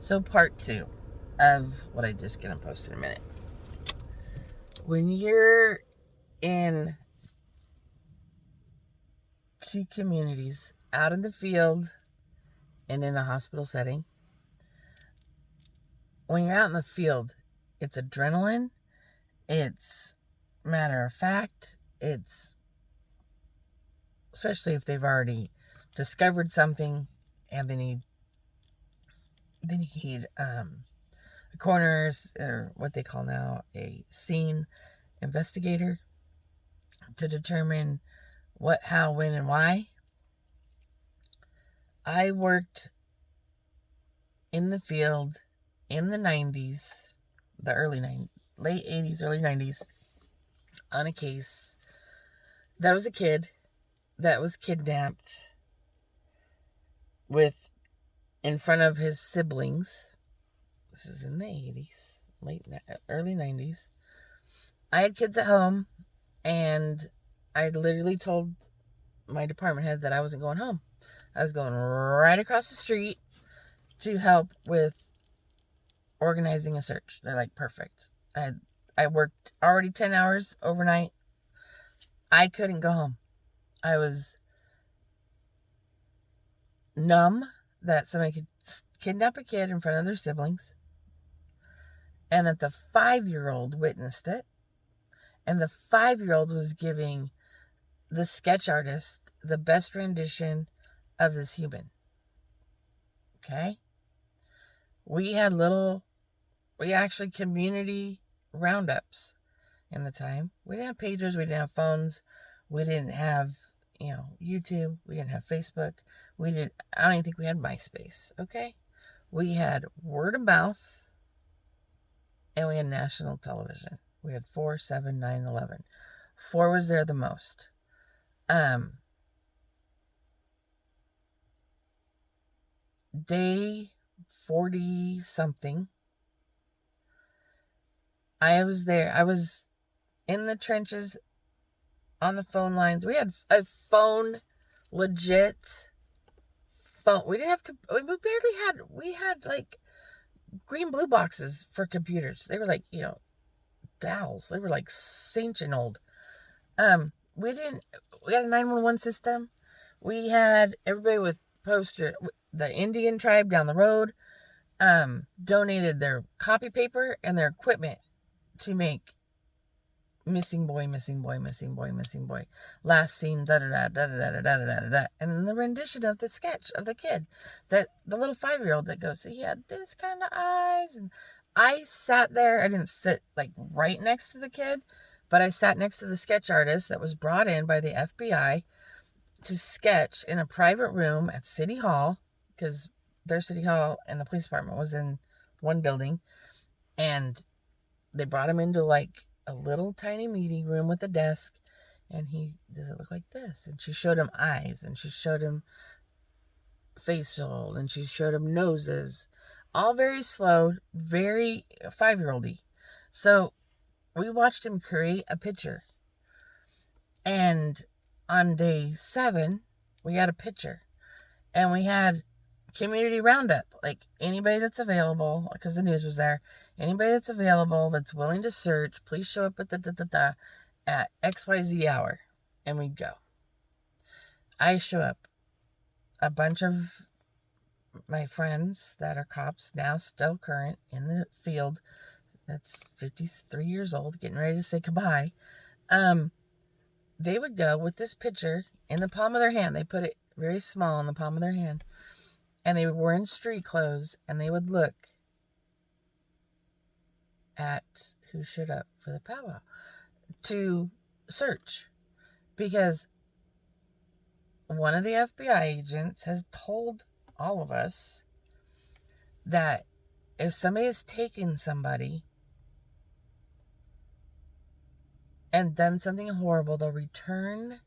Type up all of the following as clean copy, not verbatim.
So part 2 of what I just gonna post in a minute. When you're in 2 communities, out in the field and in a hospital setting, when you're out in the field, it's adrenaline, it's matter of fact, it's especially if they've already discovered something and they need a coroner's, or what they call now a scene investigator, to determine what, how, when, and why. I worked in the field in the 90s, late 80s, early 90s, on a case that was a kid that was kidnapped with in front of his siblings. This is in the 80s, early 90s. I had kids at home, and I literally told my department head that I wasn't going home. I was going right across the street to help with organizing a search. They're like, perfect. I worked already 10 hours overnight. I couldn't go home. I was numb that somebody could kidnap a kid in front of their siblings, and that the 5-year-old witnessed it, and the 5-year-old was giving the sketch artist the best rendition of this human. Okay? We actually community roundups in the time. We didn't have pagers, we didn't have phones, we didn't have, YouTube, we didn't have Facebook, I don't even think we had MySpace, okay? We had word of mouth, and we had national television. We had 4, 7, 9, 11. 4 was there the most. Day 40 something, I was there. I was in the trenches on the phone lines. We had a phone, legit phone. We didn't have, we had like green blue boxes for computers. They were like, Dells. They were like ancient old. We had a 911 system. We had everybody with poster. The Indian tribe down the road donated their copy paper and their equipment to make missing boy, missing boy, missing boy, missing boy, last seen, da da da da da da da da da da, and then the rendition of the sketch of the kid, that the little 5-year-old that goes, he had this kind of eyes. And I sat there. I didn't sit like right next to the kid, but I sat next to the sketch artist that was brought in by the FBI to sketch in a private room at City Hall, because their City Hall and the police department was in one building, and they brought him into like a little tiny meeting room with a desk, and does it look like this? And she showed him eyes, and she showed him facial, and she showed him noses, all very slow, very 5-year-old-y. So we watched him create a picture, and on day 7, we had a picture, and we had community roundup, like anybody that's available, because the news was there, anybody that's available that's willing to search, please show up at at XYZ hour, and we'd go. I show up. A bunch of my friends that are cops, now still current in the field, that's 53 years old, getting ready to say goodbye, they would go with this picture in the palm of their hand. They put it very small in the palm of their hand, and they were wearing street clothes, and they would look at who showed up for the powwow to search, because one of the FBI agents has told all of us that if somebody has taken somebody and done something horrible, they'll return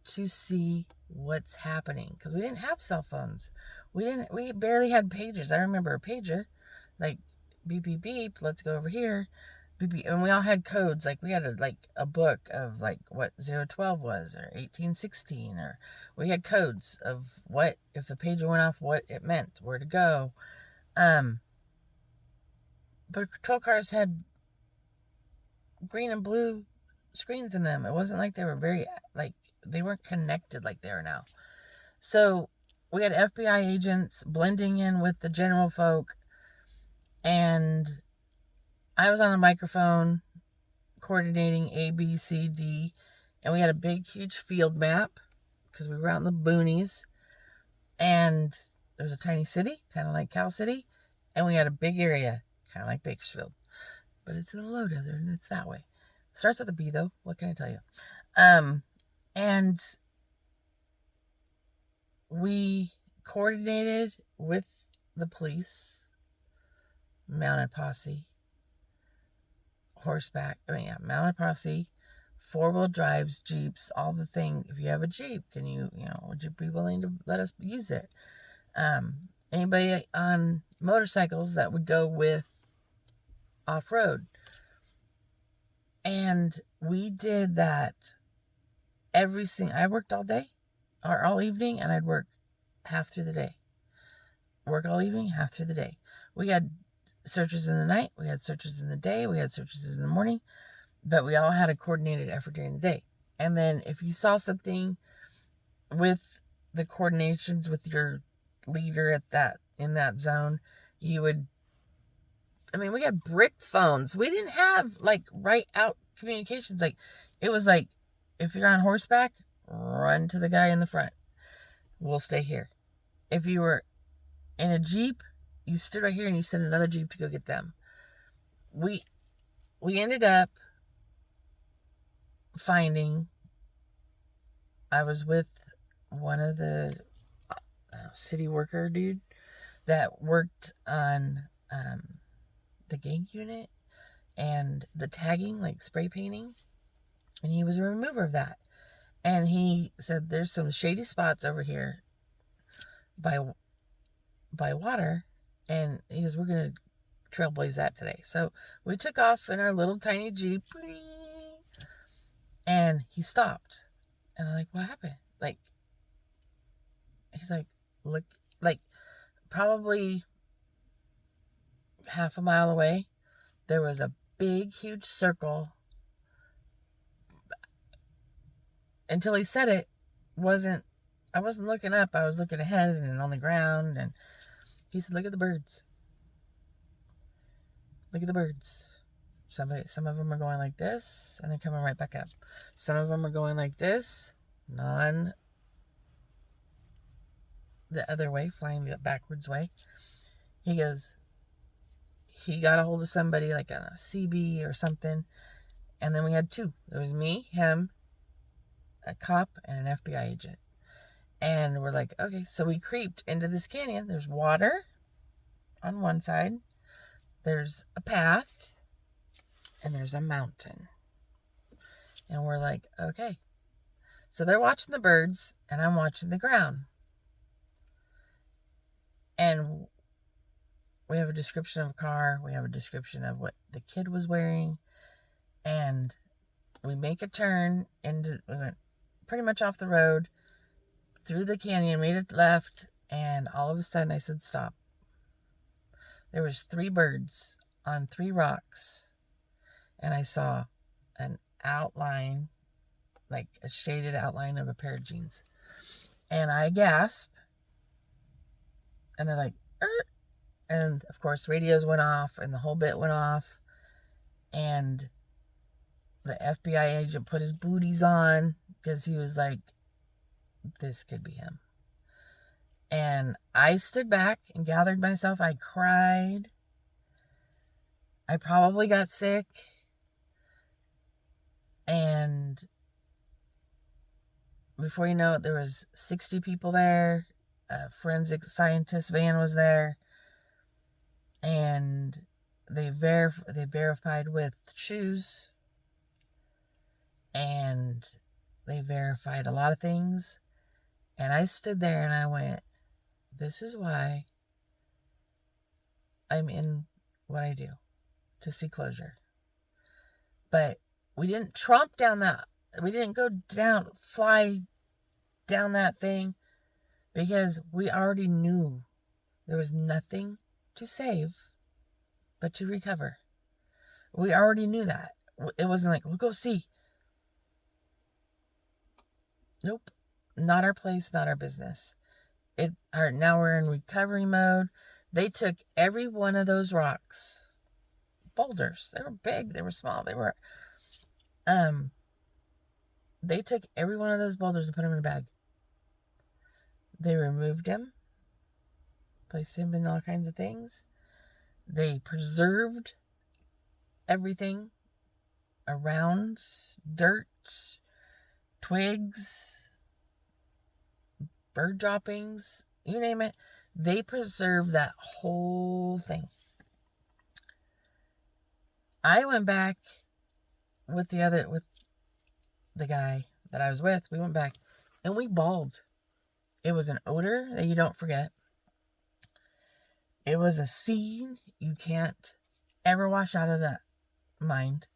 to see what's happening, because we didn't have cell phones. We barely had pagers. I remember a pager, like beep beep beep, let's go over here, beep beep, and we all had codes. Like we had a book of like what 012 was, or 1816, or we had codes of what, if the pager went off, what it meant, where to go. But patrol cars had green and blue screens in them. It wasn't like they were they weren't connected like they are now. So we had FBI agents blending in with the general folk, and I was on a microphone coordinating A, B, C, D, and we had a big, huge field map because we were out in the boonies, and there was a tiny city, kind of like Cal City, and we had a big area, kind of like Bakersfield, but it's in the low desert, and it's that way. Starts with a B, though. What can I tell you? And we coordinated with the police, mounted posse, mounted posse, 4-wheel drives, Jeeps, all the thing. If you have a Jeep, would you be willing to let us use it? Anybody on motorcycles that would go with off-road. And we did that I worked all day, or all evening, and I'd work half through the day. Work all evening, half through the day. We had searches in the night, we had searches in the day, we had searches in the morning, but we all had a coordinated effort during the day. And then if you saw something with the coordinations with your leader in that zone, we had brick phones. We didn't have right out communications. It was if you're on horseback, run to the guy in the front. We'll stay here. If you were in a Jeep, you stood right here and you sent another Jeep to go get them. We ended up finding, I was with one of the city worker dude that worked on the gang unit and the tagging, spray painting, and he was a remover of that. And he said there's some shady spots over here by water, and he goes, we're going to trailblaze that today. So we took off in our little tiny Jeep, and he stopped. And I'm like, what happened? He's like, look, probably half a mile away, there was a big, huge circle. Until he said it, I wasn't looking up. I was looking ahead and on the ground. And he said, look at the birds. Look at the birds. Some of them are going like this, and they're coming right back up. Some of them are going like this, the other way, flying the backwards way. He goes, he got a hold of somebody like on a CB or something, and then we had two. There was me, him, a cop, and an FBI agent. And we're like, okay, so we creeped into this canyon. There's water on one side, there's a path, and there's a mountain. And we're like, okay. So they're watching the birds, and I'm watching the ground. And we have a description of a car. We have a description of what the kid was wearing. And we make a turn, we went pretty much off the road, through the canyon, made it left, and all of a sudden I said, stop. There was 3 birds on 3 rocks, and I saw an outline, like a shaded outline of a pair of jeans. And I gasped, and they're like, and of course radios went off, and the whole bit went off, and the FBI agent put his booties on, because he was like, this could be him. And I stood back and gathered myself. I cried. I probably got sick. And before you know it, there was 60 people there. A forensic scientist van was there. And they verified with shoes. And they verified a lot of things. And I stood there and I went, this is why I'm in what I do, to see closure. But we didn't we didn't fly down that thing, because we already knew there was nothing to save but to recover. We already knew that. It wasn't like, we'll go see. Nope. Not our place, not our business. Now we're in recovery mode. They took every one of those rocks. Boulders. They were big. They were small. They took every one of those boulders and put them in a bag. They removed him. Placed him in all kinds of things. They preserved everything around, dirt, twigs, bird droppings, you name it. They preserved that whole thing. I went back with the guy that I was with. We went back and we bawled. It was an odor that you don't forget. It was a scene you can't ever wash out of that mind.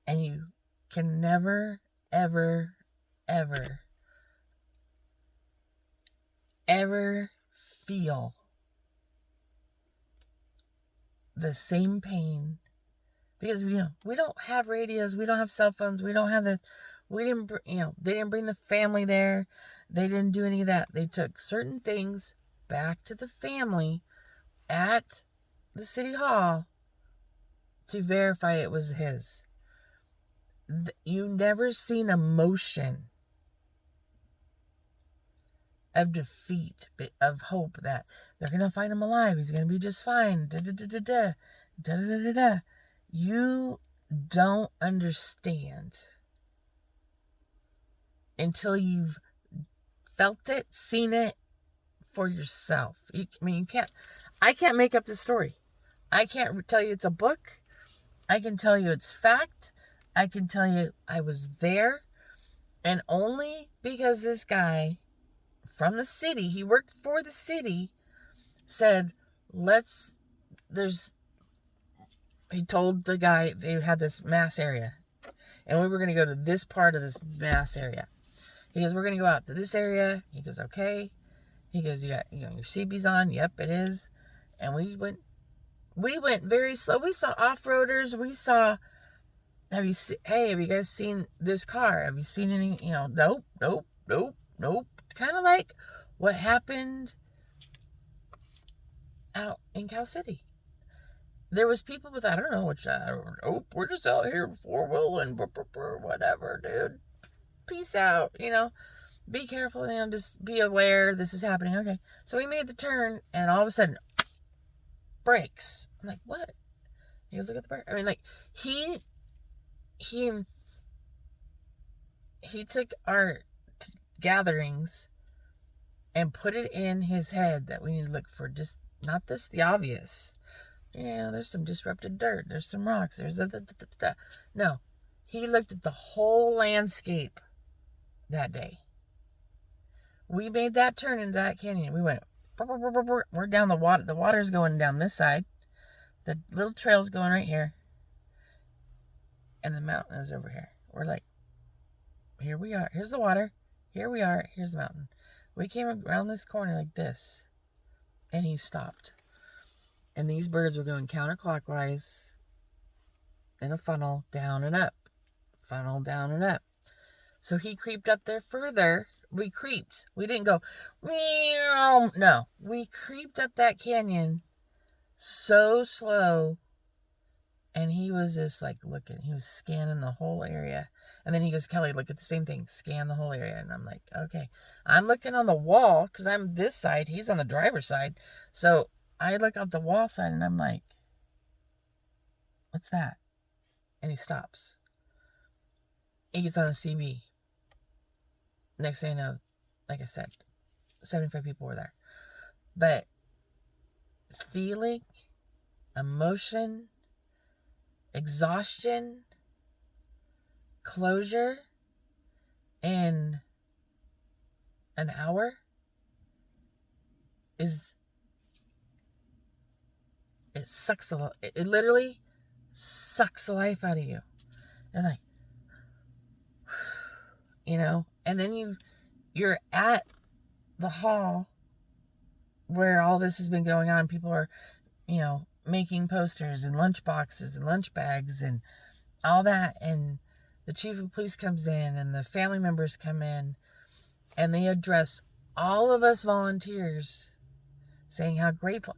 And you can never, ever, ever, ever feel the same pain. Because, we don't have radios. We don't have cell phones. We don't have this. They didn't bring the family there. They didn't do any of that. They took certain things back to the family at the city hall to verify it was his. You never seen emotion of defeat, of hope that they're going to find him alive. He's going to be just fine. You don't understand until you've felt it, seen it for yourself. I can't make up this story. I can't tell you it's a book. I can tell you it's fact. I can tell you I was there. And only because this guy from the city, he worked for the city, said, he told the guy they had this mass area. And we were going to go to this part of this mass area. He goes, we're going to go out to this area. He goes, okay. He goes, you got your CB's on? Yep, it is. And we went very slow. We saw off-roaders. We saw, have you guys seen this car? Have you seen any, nope. Kind of like what happened out in Cal City. There was people with, I don't know, we're just out here four-wheeling, whatever, dude. Peace out, Be careful, just be aware this is happening. Okay. So we made the turn, and all of a sudden, brakes. I'm like, what? He goes, look at the brake. I mean, like, he took our gatherings and put it in his head that we need to look for just, not this, the obvious. There's some disrupted dirt. There's some rocks. There's No. He looked at the whole landscape that day. We made that turn into that canyon. We went, we're down the water. The water's going down this side. The little trail's going right here. And the mountain is over here. We're like, here we are. Here's the water. Here we are. Here's the mountain. We came around this corner like this. And he stopped. And these birds were going counterclockwise in a funnel, down and up. Funnel, down and up. So he creeped up there further. We creeped. We didn't go, meow. No. We creeped up that canyon so slow. And he was just like looking. He was scanning the whole area. And then he goes, Kelly, look at the same thing. Scan the whole area. And I'm like, okay. I'm looking on the wall because I'm this side. He's on the driver's side. So I look up the wall side and I'm like, what's that? And he stops. He gets on a CB. Next thing I know, like I said, 75 people were there. But feeling, emotion, exhaustion, closure in an hour it sucks a lot. It literally sucks the life out of you. And like, and then you're at the hall where all this has been going on. People are making posters and lunch boxes and lunch bags and all that. And the chief of police comes in and the family members come in and they address all of us volunteers saying how grateful,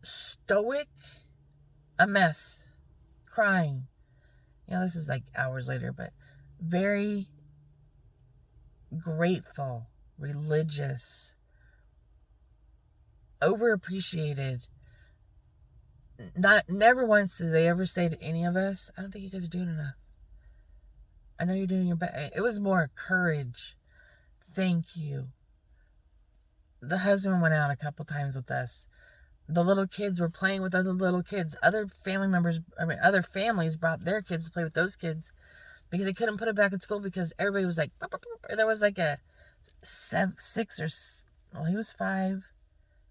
stoic, a mess, crying. This is like hours later, but very grateful, religious, overappreciated. Never once did they ever say to any of us, I don't think you guys are doing enough. I know you're doing your best. It was more courage. Thank you. The husband went out a couple times with us. The little kids were playing with other little kids. Other families brought their kids to play with those kids because they couldn't put them back in school because everybody was like, there was like a 6 or, well, he was 5. I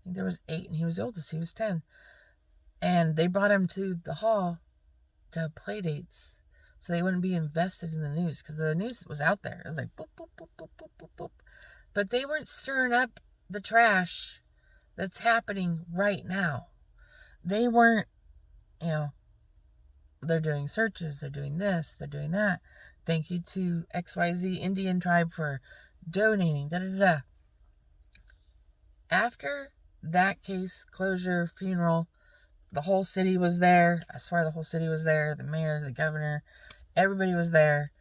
think there was 8 and he was the oldest. He was 10. And they brought him to the hall to have play dates so they wouldn't be invested in the news because the news was out there. It was like boop, boop, boop, boop, boop, boop, boop. But they weren't stirring up the trash that's happening right now. They weren't, they're doing searches, they're doing this, they're doing that. Thank you to XYZ Indian tribe for donating, da-da-da-da. After that case closure funeral, the whole city was there. I swear the whole city was there. The mayor, the governor, everybody was there.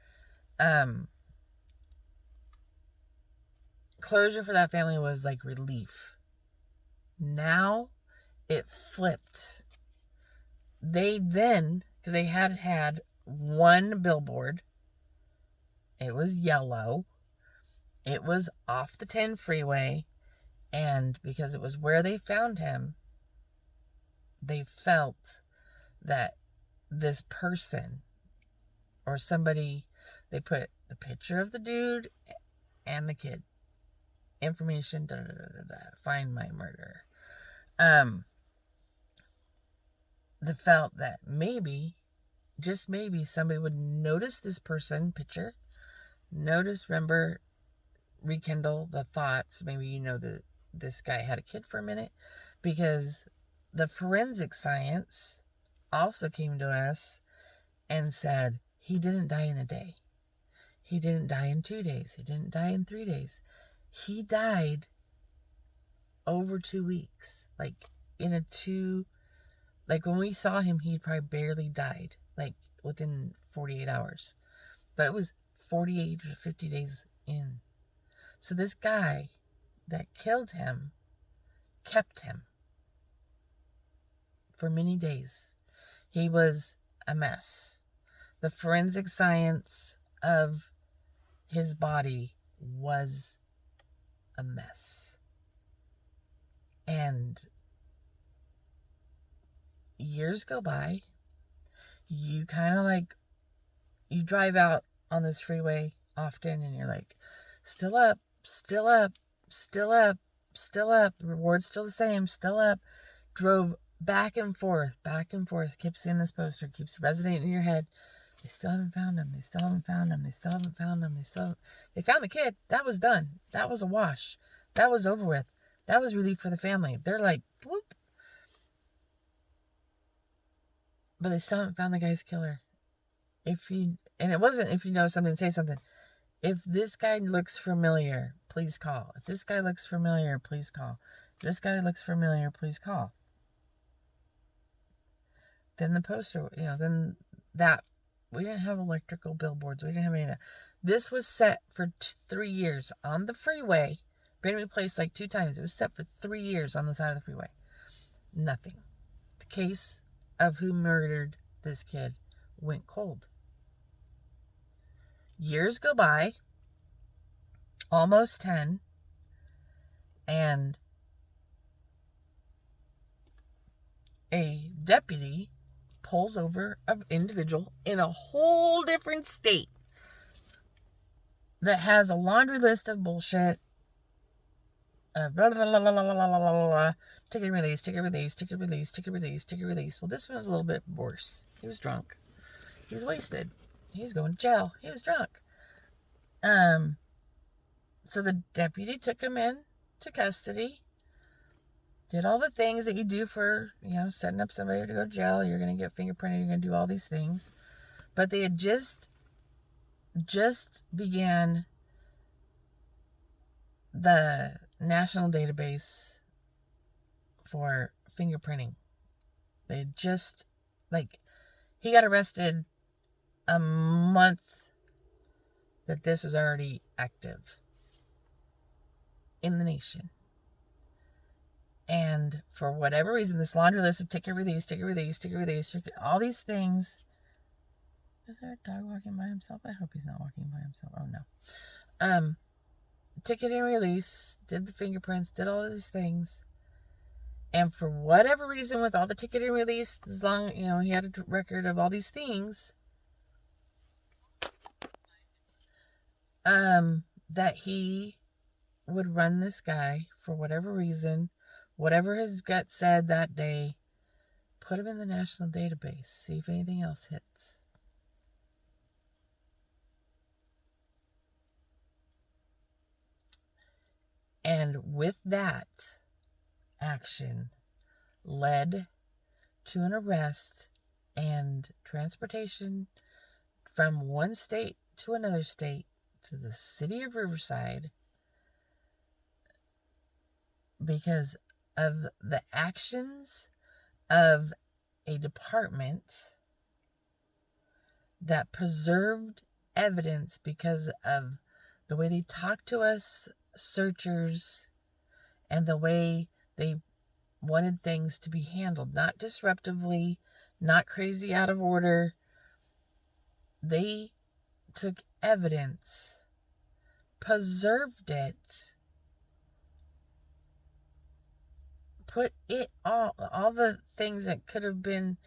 Closure for that family was like relief. Now it flipped. They then, because they had one billboard. It was yellow. It was off the 10 freeway. And because it was where they found him, they felt that this person or somebody, they put the picture of the dude and the kid. Information, find my murderer. They felt that maybe, just maybe, somebody would notice this person picture, remember, rekindle the thoughts. Maybe that this guy had a kid for a minute, because the forensic science also came to us and said he didn't die in a day. He didn't die in 2 days. He didn't die in 3 days. He died over 2 weeks. Like when we saw him, he probably barely died, like within 48 hours. But it was 48 or 50 days in. So this guy that killed him kept him for many days. He was a mess. The forensic science of his body was a mess. And years go by. You kind of you drive out on this freeway often and you're like, still up, still up, still up, still up. The reward's still the same, still up. Drove back and forth, kept seeing this poster, keeps resonating in your head. They still haven't found him. They still haven't found him. They still haven't found him. They found the kid. That was done. That was a wash. That was over with. That was relief for the family. They're like, whoop. But they still haven't found the guy's killer. And it wasn't if you know something, say something. If this guy looks familiar, please call. If this guy looks familiar, please call. If this guy looks familiar, please call. Then the poster, then that. We didn't have electrical billboards. We didn't have any of that. This was set for 3 years on the freeway. Been replaced like 2 times. It was set for 3 years on the side of the freeway. Nothing. The case of who murdered this kid went cold. Years go by. Almost 10. And a deputy pulls over an individual in a whole different state that has a laundry list of bullshit. Blah, blah, blah, blah, blah, blah, blah, blah, blah. Ticket release, ticket release, ticket release, ticket release, ticket release. Well, this one was a little bit worse. He was drunk. He was wasted. He was going to jail. He was drunk. So the deputy took him in to custody Did all the things that you do for, setting up somebody to go to jail. You're going to get fingerprinted. You're going to do all these things. But they had just began the national database for fingerprinting. They had just, he got arrested a month that this was already active in the nation. And for whatever reason, this laundry list of ticket release, all these things. Is there a dog walking by himself? I hope he's not walking by himself. Oh, no. Ticket and release, did the fingerprints, did all of these things. And for whatever reason, with all the ticket and release, as long, he had a record of all these things, that he would run this guy for whatever reason, whatever his gut said that day, put him in the national database, see if anything else hits. And with that action led to an arrest and transportation from one state to another state to the city of Riverside because of the actions of a department that preserved evidence because of the way they talked to us searchers and the way they wanted things to be handled, not disruptively, not crazy out of order. They took evidence, preserved it, put it all the things that could have been,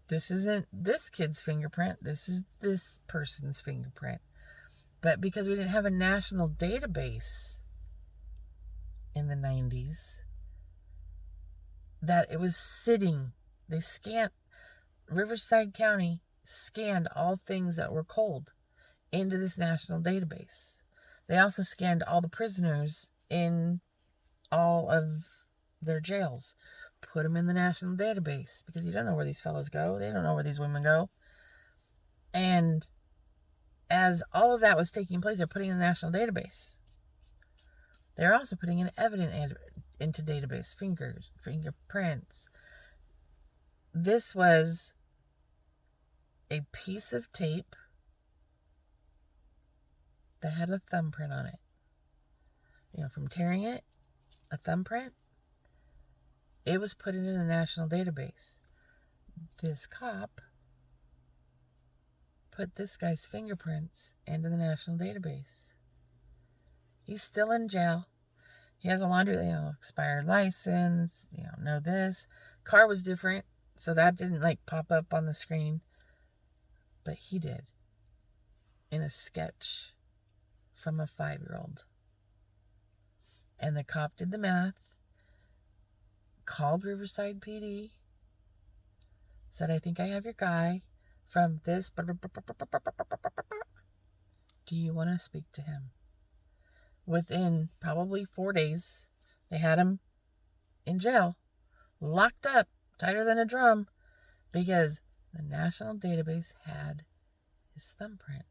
this isn't this kid's fingerprint, this is this person's fingerprint. But because we didn't have a national database in the 90s, that it was sitting, Riverside County scanned all things that were cold into this national database. They also scanned all the prisoners in all of their jails, put them in the national database, because you don't know where these fellas go. They don't know where these women go. And as all of that was taking place, they're putting in the national database. They're also putting in evidence into database, fingerprints. This was a piece of tape that had a thumbprint on it. From tearing it, a thumbprint, it was put in a national database. This cop put this guy's fingerprints into the national database. He's still in jail. He has a laundry, expired license, know this. Car was different, so that didn't pop up on the screen. But he did. In a sketch from a 5-year-old. And the cop did the math, called Riverside PD, said, I think I have your guy from this. Do you want to speak to him? Within probably 4 days, they had him in jail, locked up, tighter than a drum, because the national database had his thumbprint.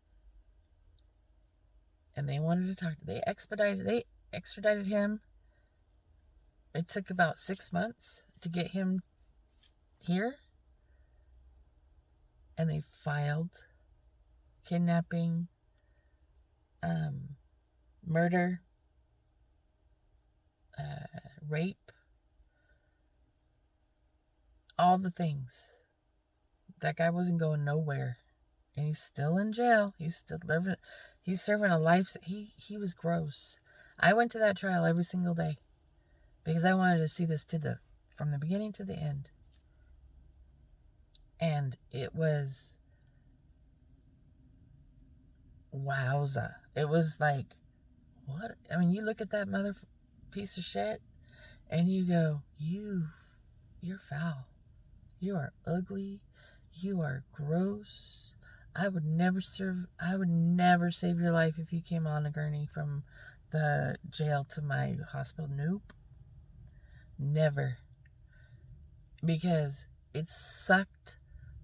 And they wanted to talk. They extradited him. It took about 6 months to get him here. And they filed kidnapping, murder, rape, all the things. That guy wasn't going nowhere. And he's still in jail. He's still living. He's serving a life. He was gross. I went to that trial every single day because I wanted to see this from the beginning to the end. And it was wowza. It was what? I mean, you look at that mother piece of shit and you go, you're foul. You are ugly. You are gross. I would never save your life if you came on a gurney from the jail to my hospital. Nope. Never. because it sucked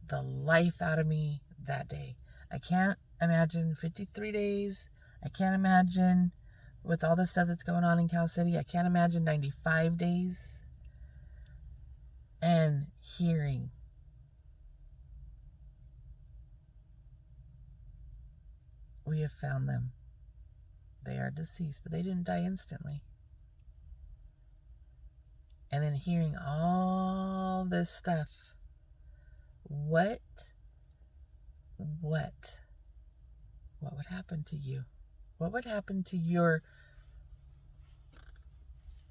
the life out of me that day. I can't imagine 53 days. I can't imagine with all the stuff that's going on in Cal City. I can't imagine 95 days. And hearing we have found them. They are deceased, but they didn't die instantly. And then hearing all this stuff. What would happen to you? What would happen to your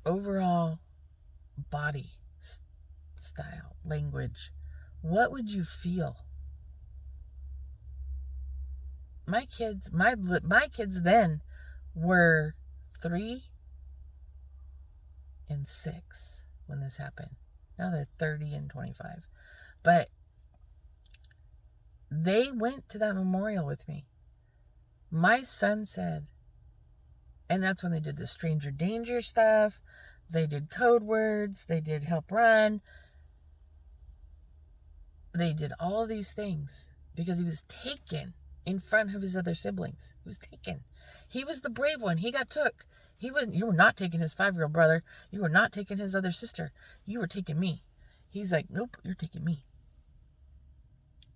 overall body style, language? What would you feel? My kids then were 3 and 6 when this happened. Now they're 30 and 25. But they went to that memorial with me. My son said, and that's when they did the stranger danger stuff. They did code words. They did help run. They did all of these things because he was taken in front of his other siblings. He was taken. He was the brave one. He got took. You were not taking his 5-year-old brother. You were not taking his other sister. You were taking me. He's like, nope, you're taking me.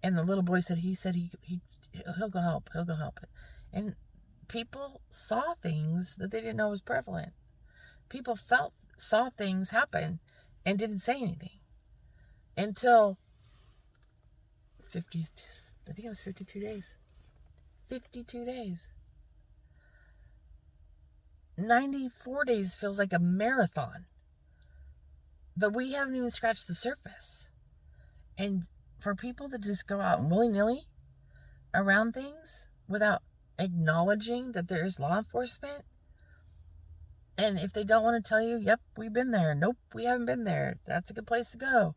And the little boy said, he'll go help. He'll go help. And people saw things that they didn't know was prevalent. People saw things happen and didn't say anything until 52 days. 52 days. 94 days feels like a marathon. But we haven't even scratched the surface. And for people to just go out willy-nilly around things without acknowledging that there is law enforcement, and if they don't want to tell you, yep, we've been there. Nope, we haven't been there. That's a good place to go.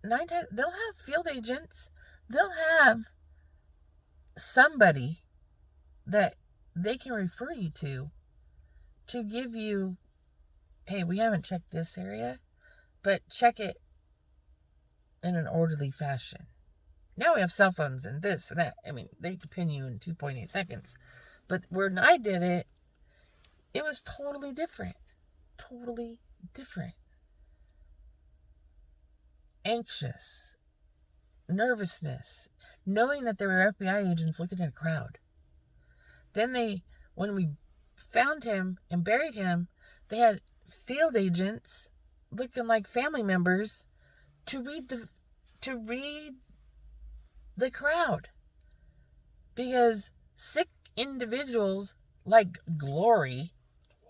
9 times, they'll have field agents. They'll have somebody that they can refer you to give you, hey, we haven't checked this area, but check it in an orderly fashion. Now we have cell phones and this and that. I mean, they can pin you in 2.8 seconds. But when I did it, it was totally different. Totally different. Anxious. Nervousness. Knowing that there were FBI agents looking at a crowd. Then when we found him and buried him, they had field agents looking like family members to read the crowd, because sick individuals like Glory,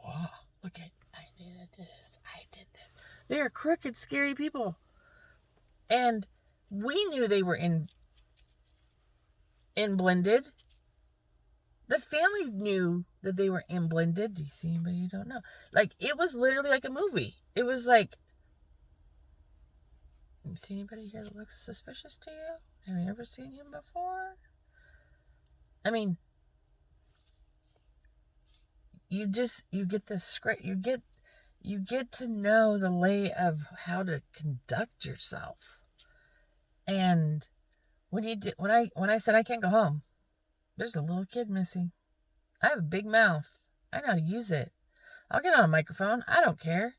wow, look at, I did this, they are crooked, scary people, and we knew they were in blended. The family knew that they were in blended. Do you see anybody you don't know? Like, it was literally like a movie. It was like, you see anybody here that looks suspicious to you? Have you ever seen him before? I mean, you get this script. You get to know the lay of how to conduct yourself. And when I said I can't go home, there's a little kid missing. I have a big mouth. I know how to use it. I'll get on a microphone. I don't care.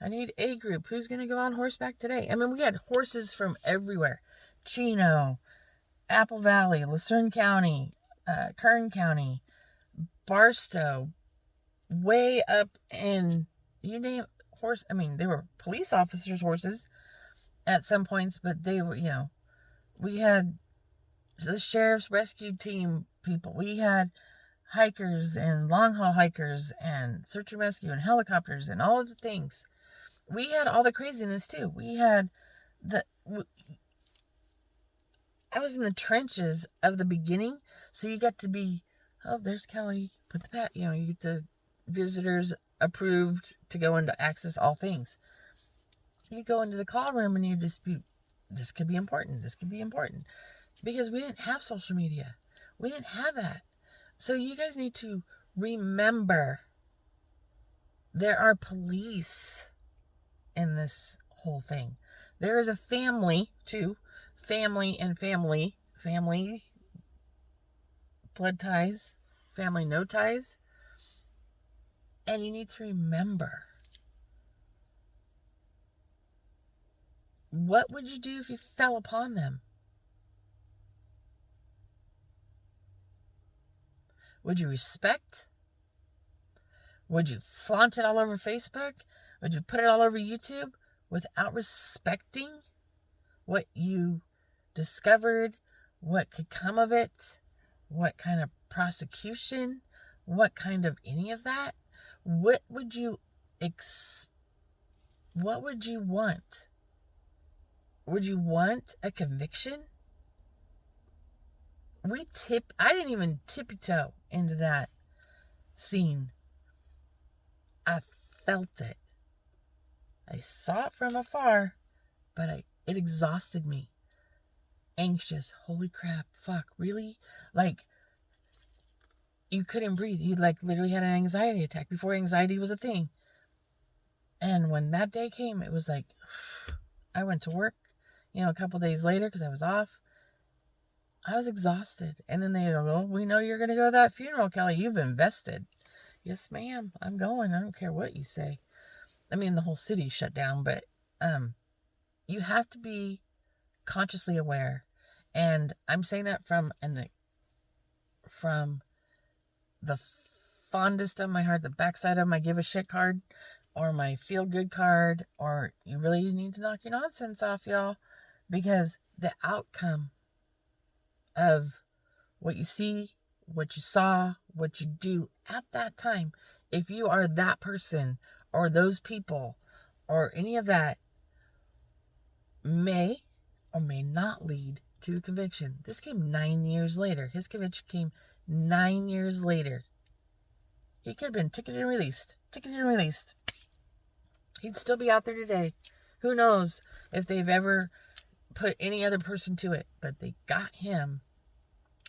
I need a group. Who's going to go on horseback today? I mean, we had horses from everywhere. Chino, Apple Valley, Lucerne County, Kern County, Barstow, way up in, you name horse. I mean, they were police officers' horses at some points, but they were, we had the sheriff's rescue team people. We had hikers and long haul hikers and search and rescue and helicopters and all of the things. We had all the craziness too. I was in the trenches of the beginning, so you got to be, oh, there's Kelly. Put the pat, you get the visitors approved to go into access all things. You go into the call room and you just be, this could be important. This could be important. Because we didn't have social media. We didn't have that. So you guys need to remember there are police in this whole thing. There is a family too. Family and family. Family, blood ties. Family, no ties. And you need to remember, what would you do if you fell upon them? Would you respect? Would you flaunt it all over Facebook? Would you put it all over YouTube without respecting what you discovered, what could come of it, what kind of prosecution, what kind of any of that? What would you what would you want? Would you want a conviction? I didn't even tippy-toe into that scene. I felt it. I saw it from afar, but it exhausted me. Anxious. Holy crap. Fuck. Really? Like, you couldn't breathe. You literally had an anxiety attack before anxiety was a thing. And when that day came, it was like, I went to work, a couple days later because I was off. I was exhausted. And then they go, well, we know you're going to go to that funeral, Kelly. You've invested. Yes, ma'am. I'm going. I don't care what you say. I mean, the whole city shut down, but you have to be consciously aware. And I'm saying that from the fondest of my heart, the backside of my give a shit card, or my feel good card, or you really need to knock your nonsense off, y'all, because the outcome of what you see, what you saw, what you do at that time, if you are that person or those people or any of that, may or may not lead to a conviction. This came 9 years later. His conviction came 9 years later. He could have been ticketed and released. He'd still be out there today. Who knows if they've ever put any other person to it, but they got him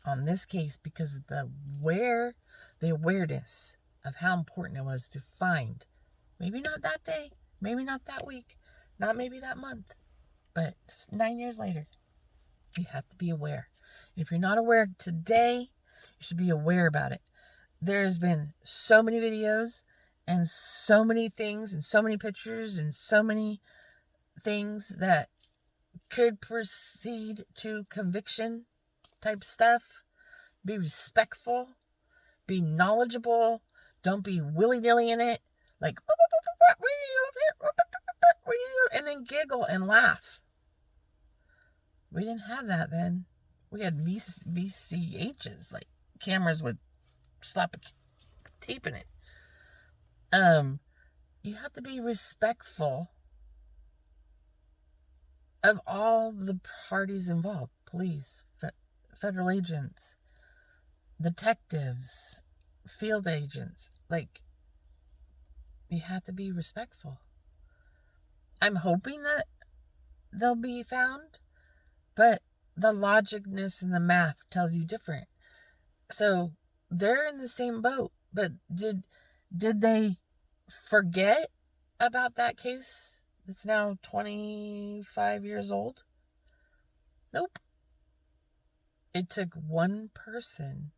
on this case because of the awareness of how important it was to find, maybe not that day, maybe not that week, not maybe that month, but 9 years later, you have to be aware. And if you're not aware today, you should be aware about it. There's been so many videos and so many things and so many pictures and so many things that could proceed to conviction type stuff. Be respectful. Be knowledgeable. Don't be willy-nilly in it. Like, and then giggle and laugh. We didn't have that then. We had VCHs, like cameras with slap tape in it. You have to be respectful of all the parties involved. Police, federal agents, detectives, field agents. Like, you have to be respectful. I'm hoping that they'll be found, but the logicness and the math tells you different. So they're in the same boat, but did they forget about that case that's now 25 years old? Nope. It took one person,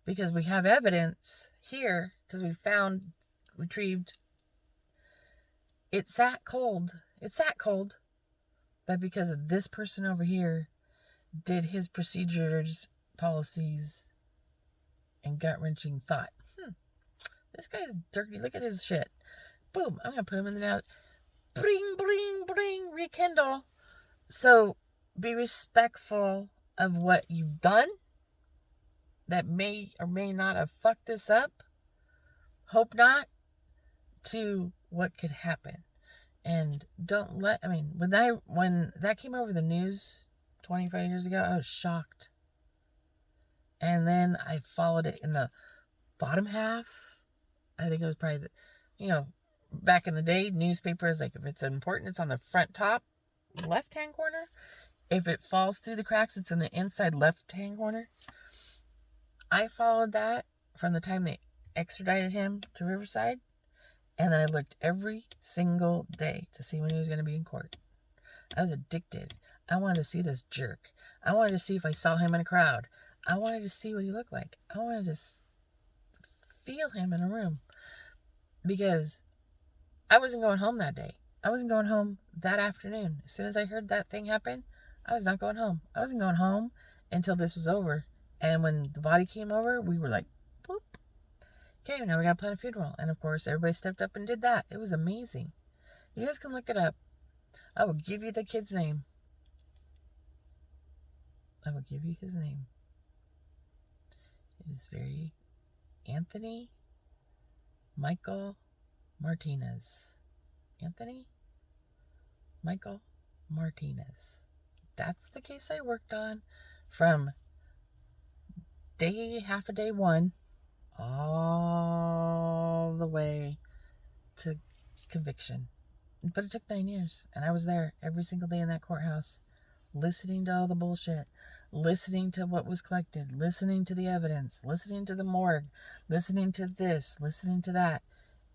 because we have evidence here, because we retrieved, it sat cold, that because of this person over here did his procedures, policies, and gut-wrenching thought, this guy's dirty, look at his shit. Boom, I'm going to put him in the now. Bring, rekindle. So, be respectful of what you've done that may or may not have fucked this up. Hope not. To what could happen. And don't let, when that came over the news 25 years ago, I was shocked. And then I followed it in the bottom half. I think it was probably back in the day, newspapers, like if it's important, it's on the front top left-hand corner. If it falls through the cracks, it's in the inside left-hand corner. I followed that from the time they extradited him to Riverside. And then I looked every single day to see when he was going to be in court. I was addicted. I wanted to see this jerk. I wanted to see if I saw him in a crowd. I wanted to see what he looked like. I wanted to feel him in a room. Because I wasn't going home that day. I wasn't going home that afternoon. As soon as I heard that thing happen, I was not going home. I wasn't going home until this was over. And when the body came over, we were like, boop. Okay, now we got to plan a funeral. And of course, everybody stepped up and did that. It was amazing. You guys can look it up. I will give you the kid's name. I will give you his name. It is Anthony Michael Martinez. Anthony Michael Martinez. That's the case I worked on from half a day one, all the way to conviction. But it took 9 years, and I was there every single day in that courthouse, listening to all the bullshit, listening to what was collected, listening to the evidence, listening to the morgue, listening to this, listening to that.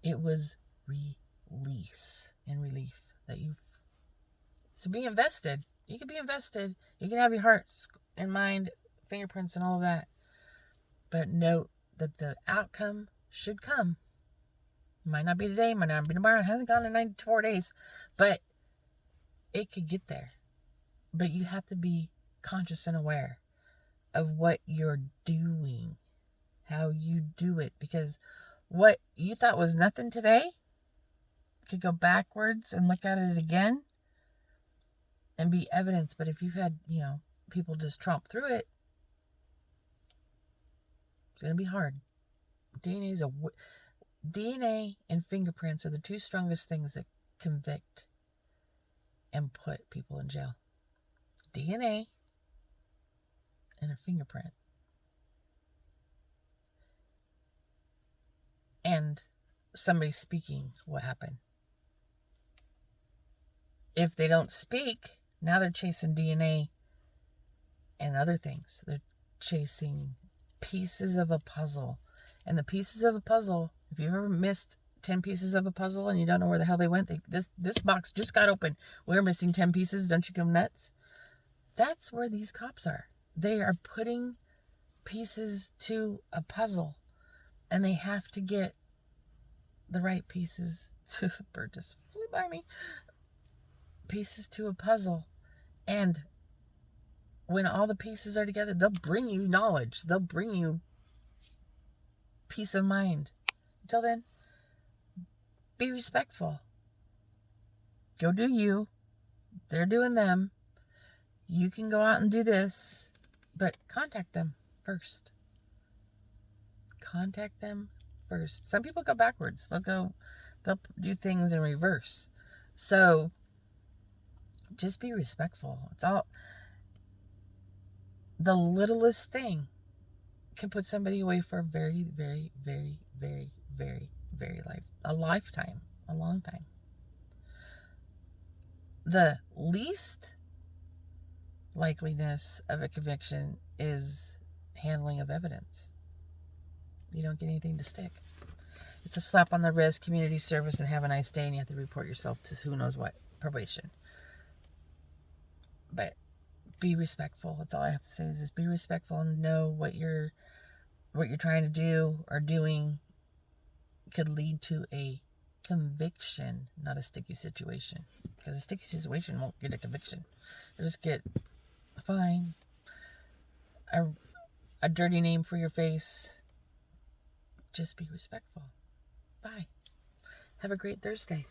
It was release and relief that so be invested. You can be invested. You can have your heart and mind, fingerprints and all of that. But note that the outcome should come. Might not be today, might not be tomorrow. It hasn't gone in 94 days. But it could get there. But you have to be conscious and aware of what you're doing. How you do it. Because what you thought was nothing today could go backwards and look at it again and be evidence. But if you've had, people just tromp through it, it's going to be hard. DNA and fingerprints are the two strongest things that convict and put people in jail. DNA and a fingerprint. And somebody speaking what happened. If they don't speak, now they're chasing DNA and other things. They're chasing pieces of a puzzle. And the pieces of a puzzle, if you've ever missed 10 pieces of a puzzle and you don't know where the hell they went, this box just got open. We're missing 10 pieces. Don't you go nuts? That's where these cops are. They are putting pieces to a puzzle. And they have to get the right pieces to the bird just flew by me. Pieces to a puzzle. And when all the pieces are together, they'll bring you knowledge. They'll bring you peace of mind. Until then, be respectful. Go do you. They're doing them. You can go out and do this, but contact them first. Contact them first. Some people go backwards. They'll do things in reverse. So just be respectful. It's all, the littlest thing can put somebody away for a very, very, very, very, very, very a lifetime, a long time. The least likeliness of a conviction is handling of evidence. You don't get anything to stick. It's a slap on the wrist, community service, and have a nice day, and you have to report yourself to who knows what, probation. But be respectful. That's all I have to say is just be respectful and know what you're trying to do or doing could lead to a conviction, not a sticky situation. Because a sticky situation won't get a conviction. You'll just get a fine, a dirty name for your face. Just be respectful. Bye. Have a great Thursday.